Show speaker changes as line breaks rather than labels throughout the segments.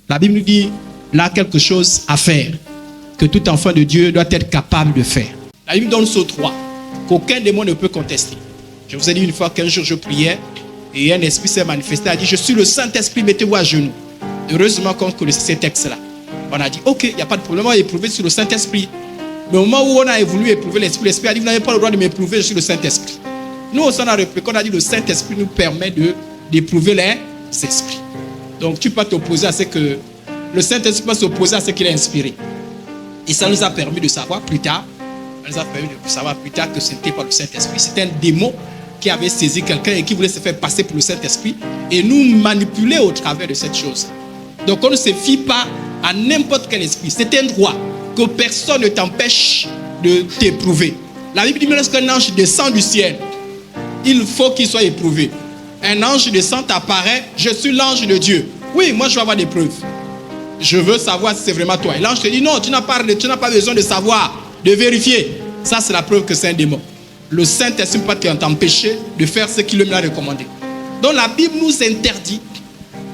La Bible nous dit là quelque chose à faire, que tout enfant de Dieu doit être capable de faire. La Bible donne ce droit qu'aucun démon ne peut contester. Je vous ai dit une fois qu'un jour je priais et un esprit s'est manifesté, a dit: je suis le Saint-Esprit, mettez-vous à genoux. Heureusement qu'on connaissait ces textes-là. On a dit: ok, il n'y a pas de problème, on va éprouver sur le Saint-Esprit. Mais au moment où on a voulu éprouver l'Esprit, l'Esprit a dit: vous n'avez pas le droit de m'éprouver, je suis le Saint-Esprit. Nous, on a répliqué, on a dit: le Saint-Esprit nous permet d'éprouver les esprits. Donc tu peux t'opposer à ce que le Saint-Esprit peut s'opposer à ce qu'il a inspiré. Et ça nous a permis de savoir plus tard, que ce n'était pas le Saint-Esprit, c'était un démon qui avait saisi quelqu'un et qui voulait se faire passer pour le Saint-Esprit et nous manipuler au travers de cette chose. Donc on ne se fie pas à n'importe quel esprit. C'est un droit que personne ne t'empêche de t'éprouver. La Bible dit: lorsqu'un ange descend du ciel, il faut qu'il soit éprouvé. Un ange descend, t'apparaît: je suis l'ange de Dieu. Oui, moi je veux avoir des preuves. Je veux savoir si c'est vraiment toi. Et l'ange te dit: non, tu n'as pas besoin de savoir, de vérifier. Ça, c'est la preuve que c'est un démon. Le Saint-Esprit ne peut pas t'empêcher de faire ce qu'il lui a recommandé. Donc la Bible nous interdit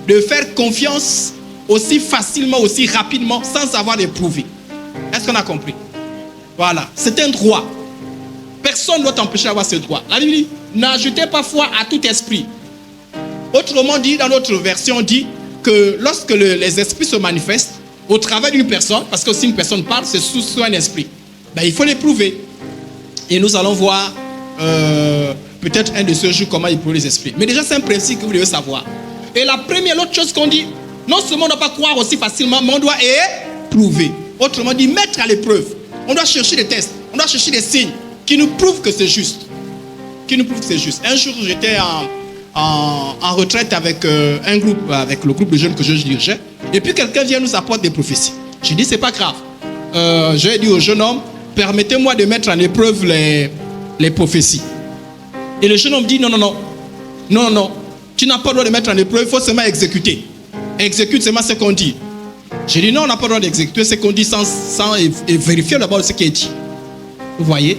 de faire confiance aussi facilement, aussi rapidement, sans avoir d'éprouver. Est-ce qu'on a compris? Voilà, c'est un droit. Personne ne doit t'empêcher d'avoir ce droit. La Bible dit: n'ajoutez pas foi à tout esprit. Autrement dit, dans notre version, on dit que lorsque les esprits se manifestent au travers d'une personne, parce que si une personne parle, c'est sous un esprit, ben, il faut l'éprouver. Et nous allons voir peut-être un de ces jours comment éprouver les esprits. Mais déjà, c'est un principe que vous devez savoir. Et l'autre chose qu'on dit, non seulement on ne doit pas croire aussi facilement, mais on doit éprouver. Autrement dit, mettre à l'épreuve. On doit chercher des tests, on doit chercher des signes qui nous prouvent que c'est juste. Un jour, j'étais en retraite avec un groupe, avec le groupe de jeunes que je dirigeais. Et puis quelqu'un vient nous apporter des prophéties. J'ai dit: c'est pas grave. J'ai dit au jeune homme: permettez-moi de mettre en épreuve les prophéties. Et le jeune homme dit: non, tu n'as pas le droit de mettre en épreuve, il faut seulement exécuter. Exécute seulement ce qu'on dit. J'ai dit: non, on n'a pas le droit d'exécuter ce qu'on dit sans vérifier d'abord ce qui est dit. Vous voyez?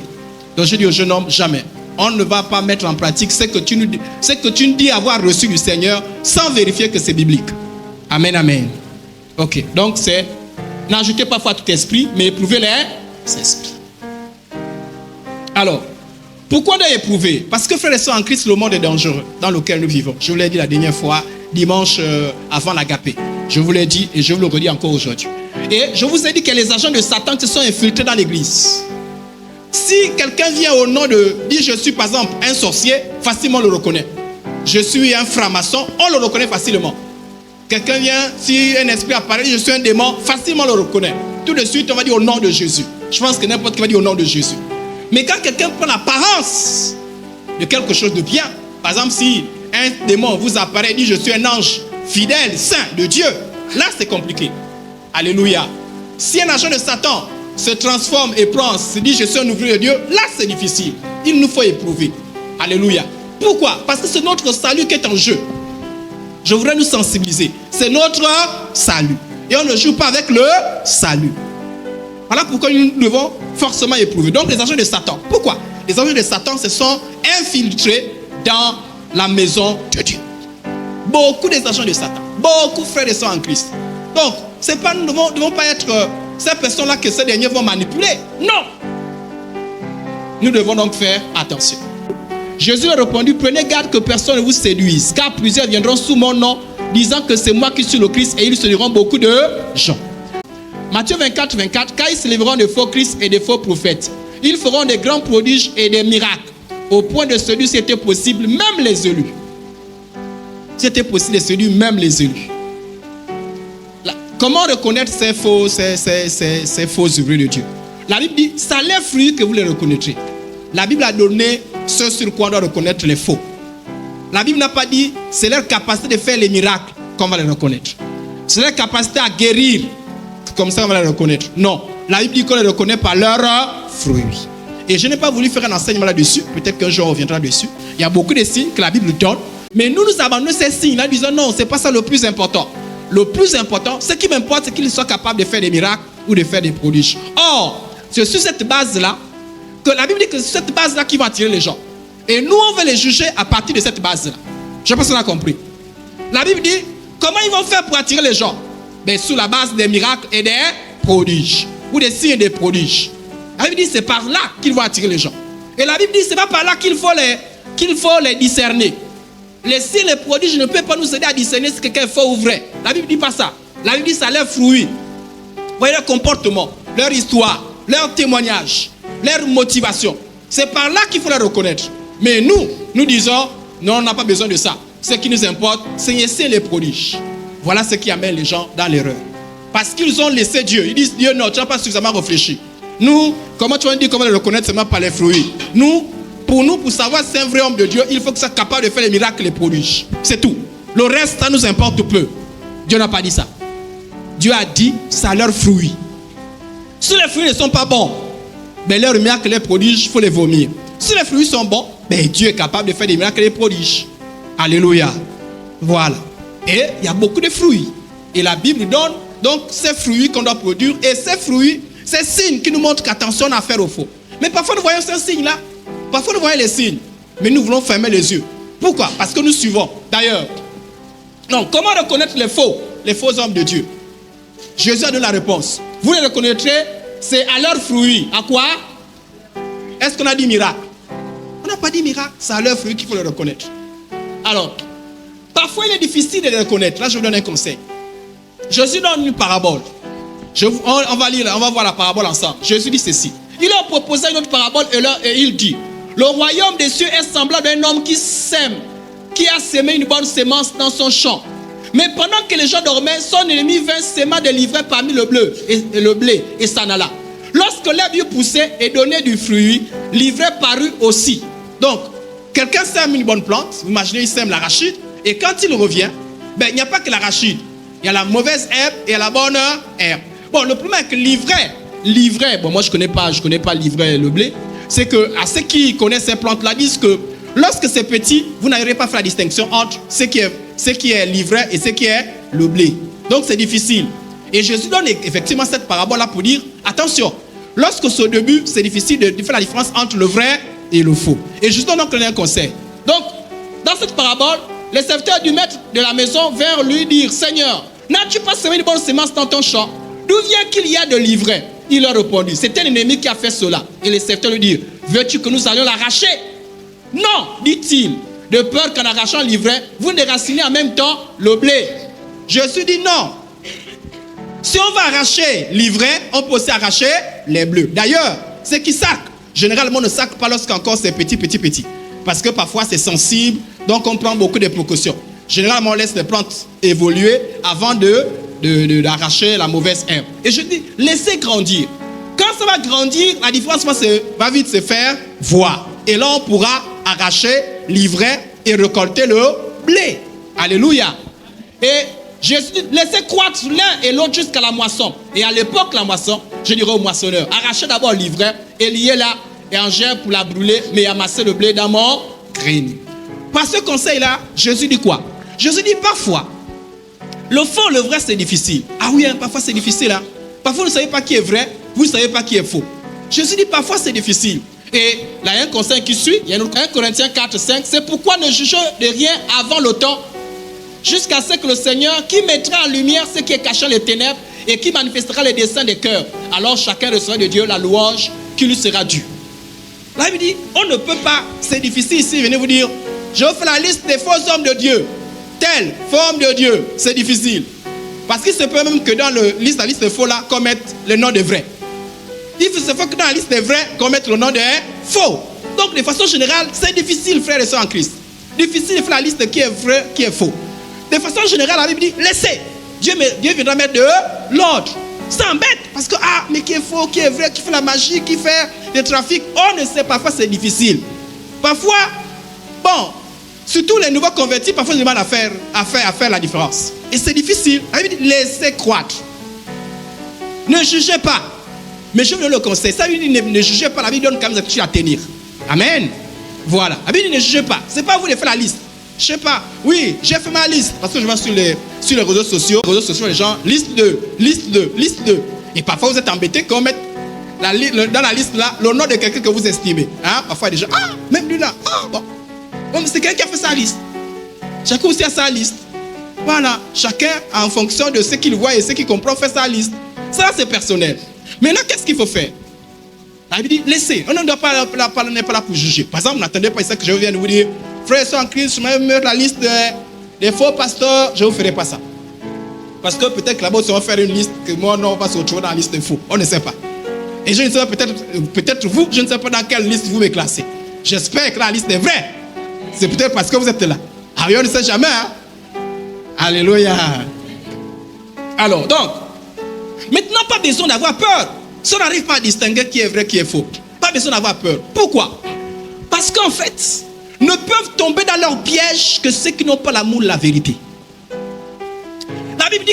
Donc j'ai dit au jeune homme: jamais. On ne va pas mettre en pratique ce que tu nous dis avoir reçu du Seigneur sans vérifier que c'est biblique. Amen, amen. Ok, donc c'est: n'ajoutez pas foi à tout esprit, mais éprouvez les esprits. Alors, pourquoi on doit éprouver? Parce que frères et sœurs en Christ, le monde est dangereux dans lequel nous vivons. Je vous l'ai dit la dernière fois, dimanche avant l'Agapé. Je vous l'ai dit et je vous le redis encore aujourd'hui. Et je vous ai dit que les agents de Satan se sont infiltrés dans l'église. Si quelqu'un vient au nom dit: je suis par exemple un sorcier, facilement on le reconnaît. Je suis un franc-maçon, on le reconnaît facilement. Quelqu'un vient, si un esprit apparaît, je suis un démon, facilement on le reconnaît. Tout de suite, on va dire au nom de Jésus. Je pense que n'importe qui va dire au nom de Jésus. Mais quand quelqu'un prend l'apparence de quelque chose de bien, par exemple, si un démon vous apparaît et dit: je suis un ange fidèle, saint de Dieu, là c'est compliqué. Alléluia. Si un agent de Satan se transforme et se dit: je suis un ouvrier de Dieu, là c'est difficile. Il nous faut éprouver. Alléluia. Pourquoi? Parce que c'est notre salut qui est en jeu. Je voudrais nous sensibiliser. C'est notre salut. Et on ne joue pas avec le salut. Voilà pourquoi nous devons forcément éprouver. Donc les agents de Satan. Pourquoi? Les agents de Satan se sont infiltrés dans la maison de Dieu. Beaucoup des agents de Satan. Beaucoup frères et sœurs en Christ. Donc, nous ne devons pas être ces personnes-là que ces derniers vont manipuler. Non. Nous devons donc faire attention. Jésus a répondu: prenez garde que personne ne vous séduise, car plusieurs viendront sous mon nom, disant que c'est moi qui suis le Christ, et ils séduiront beaucoup de gens. Matthieu 24, 24, car ils se lèveront de faux Christ et de faux prophètes. Ils feront des grands prodiges et des miracles, au point de séduire, si c'était possible, même les élus. Si c'était possible de séduire même les élus. Comment reconnaître ces faux ouvriers de Dieu? La Bible dit: c'est à leurs fruits que vous les reconnaîtrez. La Bible a donné ce sur quoi on doit reconnaître les faux. La Bible n'a pas dit c'est leur capacité de faire les miracles qu'on va les reconnaître. C'est leur capacité à guérir, comme ça on va les reconnaître. Non, la Bible dit qu'on les reconnaît par leurs fruits. Et je n'ai pas voulu faire un enseignement là-dessus. Peut-être qu'un jour on reviendra dessus. Il y a beaucoup de signes que la Bible donne. Mais nous abandonnons ces signes-là, disons non, c'est pas ça le plus important. Le plus important, ce qui m'importe, c'est qu'ils soient capables de faire des miracles ou de faire des prodiges. Or, c'est sur cette base-là que la Bible dit que c'est cette base-là qui va attirer les gens. Et nous, on veut les juger à partir de cette base-là. Je pense qu'on a compris. La Bible dit, comment ils vont faire pour attirer les gens? mais sur la base des miracles et des prodiges. Ou des signes et des prodiges. La Bible dit c'est par là qu'il va attirer les gens. Et la Bible dit c'est pas par là qu'il faut les discerner. Les signes et les prodiges ne peuvent pas nous aider à discerner si quelqu'un est faux ou vrai. La Bible dit pas ça. La Bible dit ça leurs fruits. Vous voyez leur comportement, leur histoire, leur témoignage, leur motivation. C'est par là qu'il faut les reconnaître. Mais nous disons, non, on n'a pas besoin de ça. Ce qui nous importe, c'est les prodiges. Voilà ce qui amène les gens dans l'erreur. Parce qu'ils ont laissé Dieu. Ils disent, Dieu, non, tu n'as pas suffisamment réfléchi. Nous, comment tu vas dire comment le reconnaître seulement par les fruits? Pour savoir si c'est un vrai homme de Dieu, il faut que soit capable de faire les miracles et les prodiges. C'est tout. Le reste, ça nous importe peu. Dieu n'a pas dit ça. Dieu a dit, ça a leurs fruits. Si les fruits ne sont pas bons, ben leurs miracles et les prodiges, il faut les vomir. Si les fruits sont bons, ben Dieu est capable de faire des miracles et des prodiges. Alléluia. Voilà. Et il y a beaucoup de fruits. Et la Bible donne donc ces fruits qu'on doit produire. Et ces fruits, ces signes qui nous montrent qu'attention à faire au faux. Mais parfois nous voyons ces signes-là. Parfois nous voyons les signes. Mais nous voulons fermer les yeux. Pourquoi? Parce que nous suivons. D'ailleurs, donc comment reconnaître les faux hommes de Dieu? Jésus a donné la réponse. Vous les reconnaîtrez, c'est à leurs fruits. À quoi? Est-ce qu'on a dit miracle? On n'a pas dit miracle. C'est à leurs fruits qu'il faut les reconnaître. Alors, parfois il est difficile de les reconnaître. Là, je vous donne un conseil. Jésus donne une parabole. On va voir la parabole ensemble. Jésus dit ceci. Il leur proposait une autre parabole et il dit: le royaume des cieux est semblable à un homme qui sème, qui a semé une bonne semence dans son champ. Mais pendant que les gens dormaient, son ennemi vint sainement de l'ivraie parmi le blé et s'en alla. Lorsque l'herbe eut poussé et donné du fruit, l'ivraie parut aussi. Donc, quelqu'un sème une bonne plante, vous imaginez, il sème l'arachide, et quand il revient, ben, il n'y a pas que l'arachide. Il y a la mauvaise herbe et la bonne herbe. Bon, le problème avec l'ivraie, bon, moi je connais pas l'ivraie et le blé, c'est que à ceux qui connaissent ces plantes-là disent que lorsque c'est petit, vous n'arriverez pas à faire la distinction entre ce qui est l'ivraie et ce qui est le blé. Donc c'est difficile. Et Jésus donne effectivement cette parabole-là pour dire, attention, lorsque c'est au début, c'est difficile de faire la différence entre le vrai et le faux. Et Jésus donne donc un conseil. Donc, dans cette parabole, les serviteurs du maître de la maison vinrent lui dire: Seigneur, n'as-tu pas semé une bonne semence dans ton champ? D'où vient qu'il y a de l'ivraie? Il leur répondit: c'est un ennemi qui a fait cela. Et les serviteurs lui dirent: veux-tu que nous allions l'arracher? Non, dit-il, de peur qu'en arrachant l'ivraie, vous déracinez en même temps le blé. Jésus dit non. Si on va arracher l'ivraie, on peut aussi arracher les bleus. D'ailleurs, ceux qui sacent, généralement ne sacent pas lorsqu'encore c'est petit. Parce que parfois c'est sensible, donc on prend beaucoup de précautions. Généralement, on laisse les plantes évoluer avant d'arracher la mauvaise herbe. Et je dis, laissez grandir. Quand ça va grandir, la différence va vite se faire voir. Et là, on pourra arracher l'ivraie et récolter le blé. Alléluia. Et Jésus dit, laissez croître l'un et l'autre jusqu'à la moisson. Et à l'époque, la moisson, je dirais au moissonneur, arrachez d'abord l'ivraie et liez-la et en gère pour la brûler, mais amassez le blé dans mon grenier. Par ce conseil-là, Jésus dit quoi? Jésus dit parfois, le faux, le vrai, c'est difficile. Ah oui, hein, parfois c'est difficile. Hein. Parfois, vous ne savez pas qui est vrai, vous ne savez pas qui est faux. Jésus dit parfois c'est difficile. Et là, il y a un conseil qui suit, il y a 1 Corinthiens 4, 5. C'est pourquoi ne jugez de rien avant le temps, jusqu'à ce que le Seigneur, qui mettra en lumière ce qui est caché dans les ténèbres et qui manifestera les desseins des cœurs, alors chacun recevra de Dieu la louange qui lui sera due. Là, il dit, on ne peut pas, c'est difficile ici, venez vous dire, je fais la liste des faux hommes de Dieu. Tel forme de Dieu, c'est difficile. Parce qu'il se peut même que dans la liste des faux là, qu'on mette le nom de vrai. Il se faut que dans la liste des vrais, qu'on mette le nom de faux. Donc de façon générale, c'est difficile, frères et sœurs en Christ. Difficile de faire la liste qui est vrai, qui est faux. De façon générale, la Bible dit, laissez. Dieu viendra mettre de l'ordre. Ça embête, parce que, mais qui est faux, qui est vrai, qui fait la magie, qui fait le trafic, on ne sait, parfois c'est difficile. Parfois, bon, surtout les nouveaux convertis, parfois ils ont du mal à faire la différence. Et c'est difficile. La Bible dit, laissez croître. Ne jugez pas. Mais je vous donne le conseil. Ça veut dire, ne jugez pas. La Bible donne quand même des choses à tenir. Amen. Voilà. La Bible dit, ne jugez pas. Ce n'est pas vous de faire la liste. Je ne sais pas. Oui, j'ai fait ma liste. Parce que je vois sur les réseaux sociaux. Les gens, liste 2. Et parfois, vous êtes embêtés qu'on mette dans la liste là le nom de quelqu'un que vous estimez. Hein? Parfois, des gens, même lui là. Bon. C'est quelqu'un qui a fait sa liste. Chacun aussi a sa liste. Voilà, chacun en fonction de ce qu'il voit et ce qu'il comprend fait sa liste. Ça c'est personnel. Maintenant, qu'est-ce qu'il faut faire? La Bible dit, laissez. On n'est pas là pour juger. Par exemple, n'attendez pas ça que je viens de vous dire, frères et sœurs en Christ, je vais mettre la liste des faux pasteurs, je ne vous ferai pas ça. Parce que peut-être que là-bas, on va faire une liste que moi, non, on va se retrouver dans la liste des faux. On ne sait pas. Et je ne sais pas, peut-être vous, je ne sais pas dans quelle liste vous me classez. J'espère que la liste est vraie. C'est peut-être parce que vous êtes là. Ah oui, on ne sait jamais. Hein? Alléluia. Alors, donc, maintenant, pas besoin d'avoir peur. Si on n'arrive pas à distinguer qui est vrai, qui est faux, pas besoin d'avoir peur. Pourquoi? Parce qu'en fait, ne peuvent tomber dans leur piège que ceux qui n'ont pas l'amour de la vérité. La Bible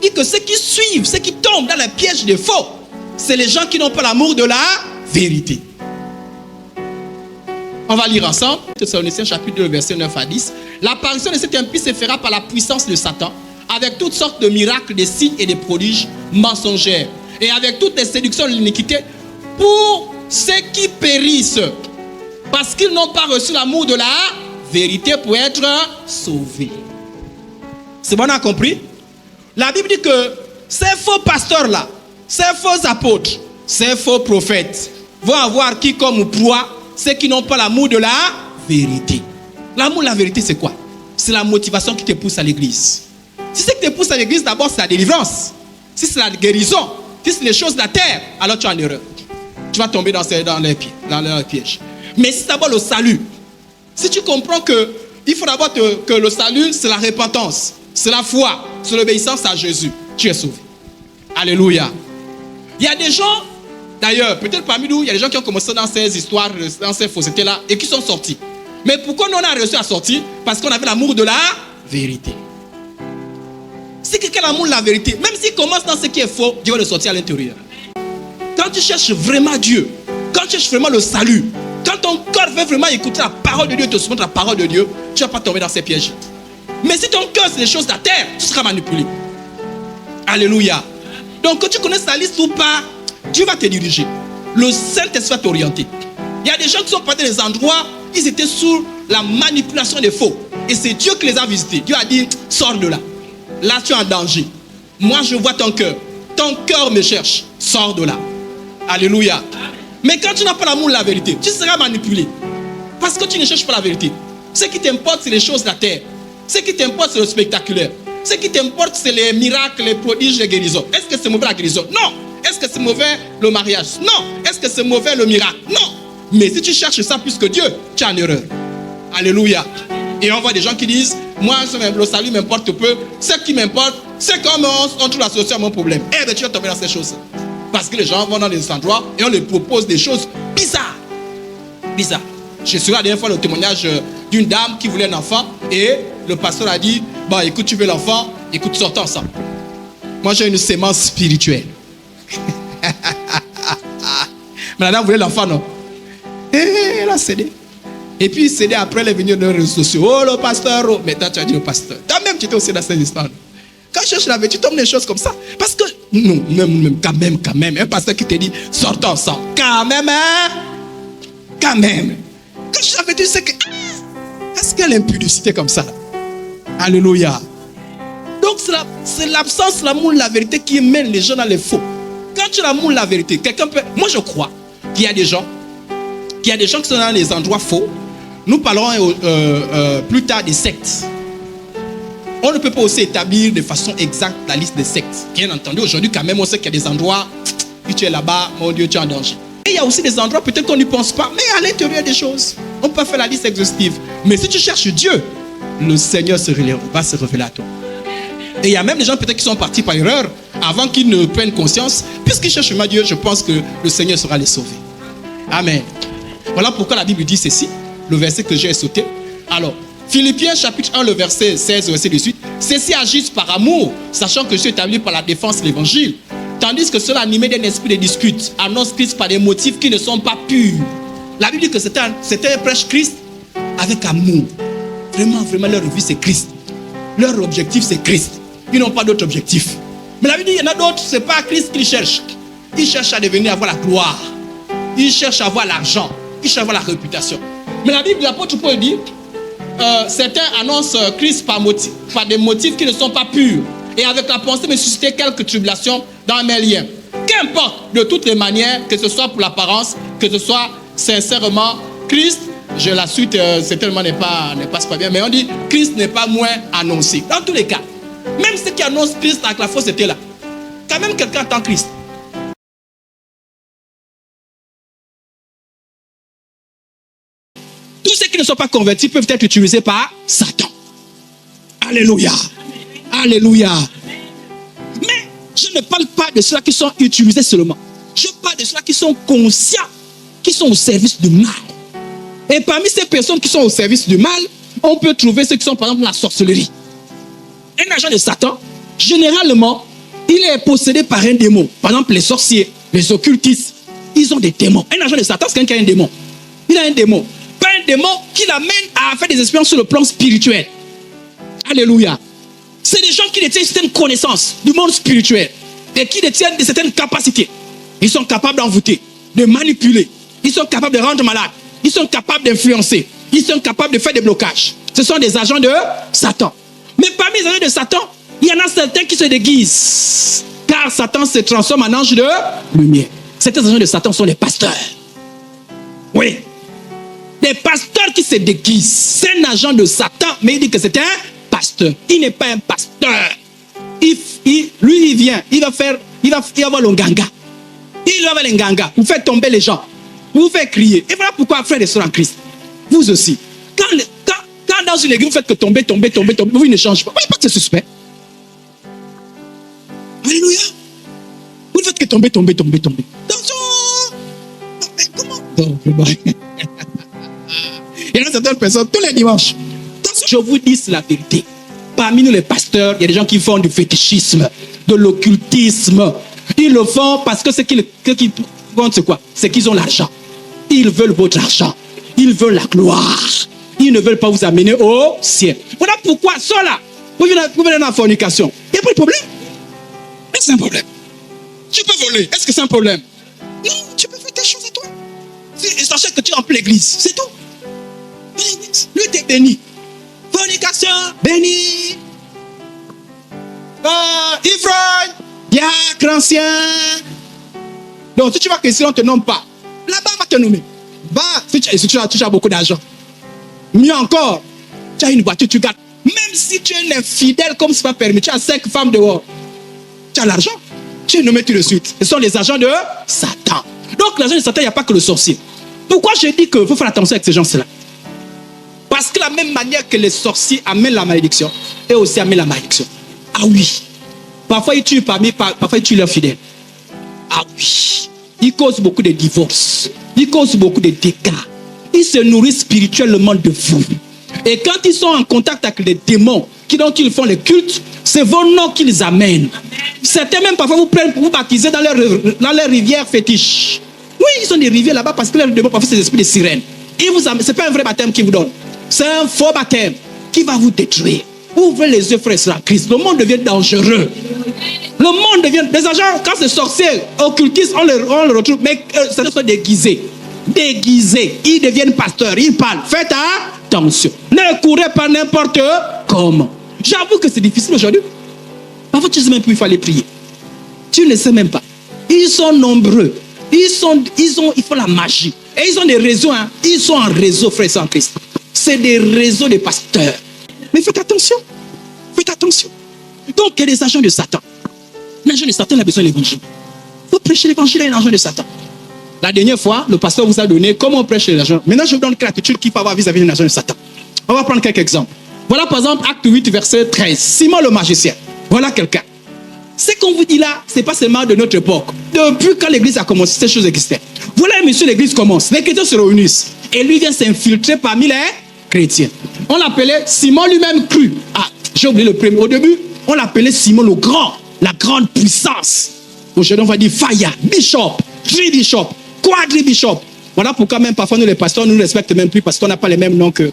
dit que ceux qui suivent, ceux qui tombent dans le piège des faux, c'est les gens qui n'ont pas l'amour de la vérité. On va lire ensemble. Thessaloniciens chapitre 2, verset 9 à 10. L'apparition de cet impie se fera par la puissance de Satan, avec toutes sortes de miracles, des signes et des prodiges mensongers, et avec toutes les séductions de l'iniquité, pour ceux qui périssent, parce qu'ils n'ont pas reçu l'amour de la vérité pour être sauvés. C'est bon, on a compris? La Bible dit que ces faux pasteurs-là, ces faux apôtres, ces faux prophètes vont avoir qui comme proie ceux qui n'ont pas l'amour de la vérité. L'amour de la vérité, c'est quoi? C'est la motivation qui te pousse à l'église. Si c'est que te pousse à l'église, d'abord, c'est la délivrance. Si c'est la guérison, si c'est les choses de la terre, alors tu es en erreur. Tu vas tomber dans leur piège. Mais si c'est d'abord le salut, si tu comprends que il faut d'abord que le salut, c'est la repentance, c'est la foi, c'est l'obéissance à Jésus, tu es sauvé. Alléluia. Il y a des gens, d'ailleurs, peut-être parmi nous, il y a des gens qui ont commencé dans ces histoires, dans ces faussetés-là, et qui sont sortis. Mais pourquoi nous on a réussi à sortir? Parce qu'on avait l'amour de la vérité. Si quelqu'un a l'amour de la vérité, même s'il commence dans ce qui est faux, Dieu va le sortir à l'intérieur. Quand tu cherches vraiment Dieu, quand tu cherches vraiment le salut, quand ton cœur veut vraiment écouter la parole de Dieu et te soumettre la parole de Dieu, tu ne vas pas tomber dans ces pièges. Mais si ton cœur c'est les choses de la terre, tu seras manipulé. Alléluia. Donc que tu connaisses la liste ou pas, Dieu va te diriger. Le Saint-Esprit va t'orienter. Il y a des gens qui sont partis dans des endroits, ils étaient sous la manipulation des faux. Et c'est Dieu qui les a visités. Dieu a dit, sors de là. Là tu es en danger. Moi je vois ton cœur. Ton cœur me cherche. Sors de là. Alléluia. Mais quand tu n'as pas l'amour de la vérité, tu seras manipulé. Parce que tu ne cherches pas la vérité. Ce qui t'importe, c'est les choses de la terre. Ce qui t'importe, c'est le spectaculaire. Ce qui t'importe, c'est les miracles, les prodiges, les guérisons. Est-ce que c'est mauvais la guérison? Non. Est-ce que c'est mauvais le mariage? Non. Est-ce que c'est mauvais le miracle? Non. Mais si tu cherches ça plus que Dieu, tu es en erreur. Alléluia. Et on voit des gens qui disent, moi, le salut m'importe peu. Ce qui m'importe, c'est comment on trouve la solution à mon problème. Eh bien, tu vas tomber dans ces choses. Parce que les gens vont dans des endroits et on leur propose des choses bizarres. Bizarres. Je suis la dernière fois le témoignage d'une dame qui voulait un enfant et le pasteur a dit, bon, écoute, tu veux l'enfant, écoute, sortons ensemble. Moi, j'ai une sémence spirituelle. Mais la dame voulait l'enfant, non? Et elle a cédé. Et puis, cédé après, elle est venue dans les réseaux sociaux. Oh, le pasteur. Oh. Mais toi, tu as dit au pasteur. Toi-même, tu étais aussi dans cette histoire. Quand je cherche la vérité, tu tombes des choses comme ça. Parce que, non, quand même. Un pasteur qui te dit, sortons ensemble. Quand même, hein? Quand même. Quand je l'avais dit, c'est que, est-ce qu'il y a l'impudicité comme ça? Alléluia. Donc, c'est l'absence de l'amour de la vérité qui mène les gens dans les faux. Quand tu as l'amour de la vérité, quelqu'un peut. Moi, je crois qu'il y a des gens qui sont dans les endroits faux. Nous parlerons plus tard des sectes. On ne peut pas aussi établir de façon exacte la liste des sectes. Bien entendu, aujourd'hui, quand même, on sait qu'il y a des endroits où tu es là-bas, mon Dieu, tu es en danger. Et il y a aussi des endroits, peut-être qu'on n'y pense pas, mais à l'intérieur des choses, on peut faire la liste exhaustive. Mais si tu cherches Dieu, le Seigneur va se révéler à toi. Et il y a même des gens peut-être qui sont partis par erreur avant qu'ils ne prennent conscience. Puisqu'ils cherchent ma Dieu, je pense que le Seigneur sera les sauver. Amen. Voilà pourquoi la Bible dit ceci, le verset que j'ai sauté. Alors, Philippiens chapitre 1, le verset 16, verset 18. Ceux-ci agissent par amour, sachant que je suis établi par la défense de l'évangile. Tandis que ceux-là, animés d'un esprit de dispute, annoncent Christ par des motifs qui ne sont pas purs. La Bible dit que c'était un prêche Christ avec amour. Vraiment, leur vie c'est Christ. Leur objectif c'est Christ. Ils n'ont pas d'autre objectif. Mais la Bible dit qu'il y en a d'autres, ce n'est pas Christ qu'ils cherchent. Ils cherchent à devenir, avoir la gloire. Ils cherchent à avoir l'argent. Ils cherchent à avoir la réputation. Mais la Bible, l'apôtre Paul dit, certains annoncent Christ par des motifs qui ne sont pas purs. Et avec la pensée de susciter quelques tribulations dans mes liens. Qu'importe, de toutes les manières, que ce soit pour l'apparence, que ce soit sincèrement, Christ, la suite, certainement n'est pas bien, mais on dit Christ n'est pas moins annoncé. Dans tous les cas, même ceux qui annoncent Christ avec la fausseté là, quand même quelqu'un attend Christ. Tous ceux qui ne sont pas convertis peuvent être utilisés par Satan. Alléluia. Alléluia. Mais je ne parle pas de ceux qui sont utilisés seulement. Je parle de ceux qui sont conscients, qui sont au service du mal. Et parmi ces personnes qui sont au service du mal, on peut trouver ceux qui sont par exemple la sorcellerie. Un agent de Satan, généralement, il est possédé par un démon. Par exemple, les sorciers, les occultistes, ils ont des démons. Un agent de Satan, c'est quelqu'un qui a un démon. Il a un démon. Pas un démon qui l'amène à faire des expériences sur le plan spirituel. Alléluia. C'est des gens qui détiennent certaines connaissances du monde spirituel et qui détiennent de certaines capacités. Ils sont capables d'envoûter, de manipuler. Ils sont capables de rendre malade. Ils sont capables d'influencer. Ils sont capables de faire des blocages. Ce sont des agents de Satan. Mais parmi les agents de Satan, il y en a certains qui se déguisent. Car Satan se transforme en ange de lumière. Certains agents de Satan sont les pasteurs. Oui. Des pasteurs qui se déguisent. C'est un agent de Satan, mais il dit que c'est un pasteur. Il n'est pas un pasteur. Lui, il vient. Il va avoir le nganga. Il va avoir le nganga. Vous faites tomber les gens. Vous faites crier. Et voilà pourquoi, frères et sœurs en Christ, vous aussi, quand dans une église, vous faites que tomber, vous ne changez pas. Vous voyez pas que c'est suspect. Alléluia. Vous ne faites que tomber. Attention. Mais comment? Il y en a certaines personnes, tous les dimanches. Attention. Je vous dis la vérité. Parmi nous, les pasteurs, il y a des gens qui font du fétichisme, de l'occultisme. Ils le font parce que ce qu'ils comptent, c'est quoi? C'est qu'ils ont l'argent. Ils veulent votre argent. Ils veulent la gloire. Ils ne veulent pas vous amener au ciel. Voilà pourquoi, cela, vous venez dans la fornication. Il n'y a pas de problème. Est-ce que c'est un problème? Tu peux voler. Est-ce que c'est un problème? Non, tu peux faire tes choses à toi. Et sachez que tu remplis l'église. C'est tout. Lui, t'es béni. Fornication, béni. Ivrogne, diacre ancien. Donc, si tu vois que si on ne te nomme pas, là-bas, on va te nommer. Va, si tu as beaucoup d'argent. Mieux encore, tu as une voiture, tu gardes. Même si tu es un infidèle, comme ce n'est pas permis, tu as 5 femmes dehors. Tu as l'argent. Tu es nommé tout de suite. Ce sont les agents de Satan. Donc, l'agent de Satan, il n'y a pas que le sorcier. Pourquoi je dis qu'il faut faire attention avec ces gens-là? Parce que la même manière que les sorciers amènent la malédiction, et aussi amènent la malédiction. Ah oui. Parfois, ils tuent parfois ils tuent leurs fidèles. Ah oui. Ils causent beaucoup de divorces. Ils causent beaucoup de dégâts. Ils se nourrissent spirituellement de vous. Et quand ils sont en contact avec les démons dont ils font les cultes, c'est vos noms qu'ils amènent. Certains même parfois vous prennent pour vous baptiser dans leurs rivières fétiches. Oui, ils ont des rivières là-bas parce que leurs démons parfois c'est des esprits de sirènes. Ce n'est pas un vrai baptême qu'ils vous donnent. C'est un faux baptême qui va vous détruire. Ouvrez les yeux, frères et sœurs en Christ. Le monde devient dangereux. Le monde devient... Les agents, quand c'est sorcier, occultistes, on le retrouve. Mais ça sont déguisés. Déguisés. Ils deviennent pasteurs. Ils parlent. Faites attention. Ne courez pas n'importe comment. J'avoue que c'est difficile aujourd'hui. Parfois, tu ne sais même plus, il faut aller prier. Tu ne sais même pas. Ils sont nombreux. Ils font la magie. Et ils ont des réseaux. Hein. Ils sont en réseau, frères et sœurs en Christ. C'est des réseaux de pasteurs. Mais faites attention. Faites attention. Donc, il y a des agents de Satan. L'agent de Satan a besoin de l'évangile. Vous prêchez l'évangile à un agent de Satan. La dernière fois, le pasteur vous a donné comment on prêche les agents. Maintenant, je vous donne l'attitude qu'il faut avoir vis-à-vis d'un agent de Satan. On va prendre quelques exemples. Voilà par exemple Acte 8, verset 13. Simon le magicien. Voilà quelqu'un. Ce qu'on vous dit là, ce n'est pas seulement de notre époque. Depuis quand l'église a commencé, ces choses existaient. Voilà un monsieur, l'église commence. Les chrétiens se réunissent. Et lui vient s'infiltrer parmi les chrétiens. On l'appelait Simon lui-même cru. Ah, j'ai oublié le premier. Au début, on l'appelait Simon le grand. La grande puissance. Aujourd'hui, on va dire Faya, Bishop, Tri-Bishop, Quadri-Bishop. Voilà pourquoi même parfois nous les pasteurs ne nous respectent même plus parce qu'on n'a pas les mêmes noms que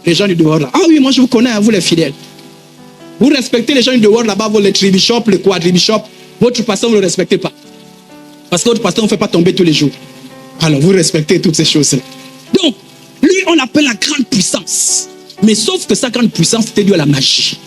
les gens du dehors là. Ah oui, moi je vous connais, hein, vous les fidèles. Vous respectez les gens du dehors là-bas, vous les Tri-Bishop, les Quadri-Bishop. Votre pasteur, vous ne le respectez pas. Parce que votre pasteur ne fait pas tomber tous les jours. Alors vous respectez toutes ces choses-là. Donc, lui, on l'appelle la grande puissance. Mais sauf que sa grande puissance était due à la magie.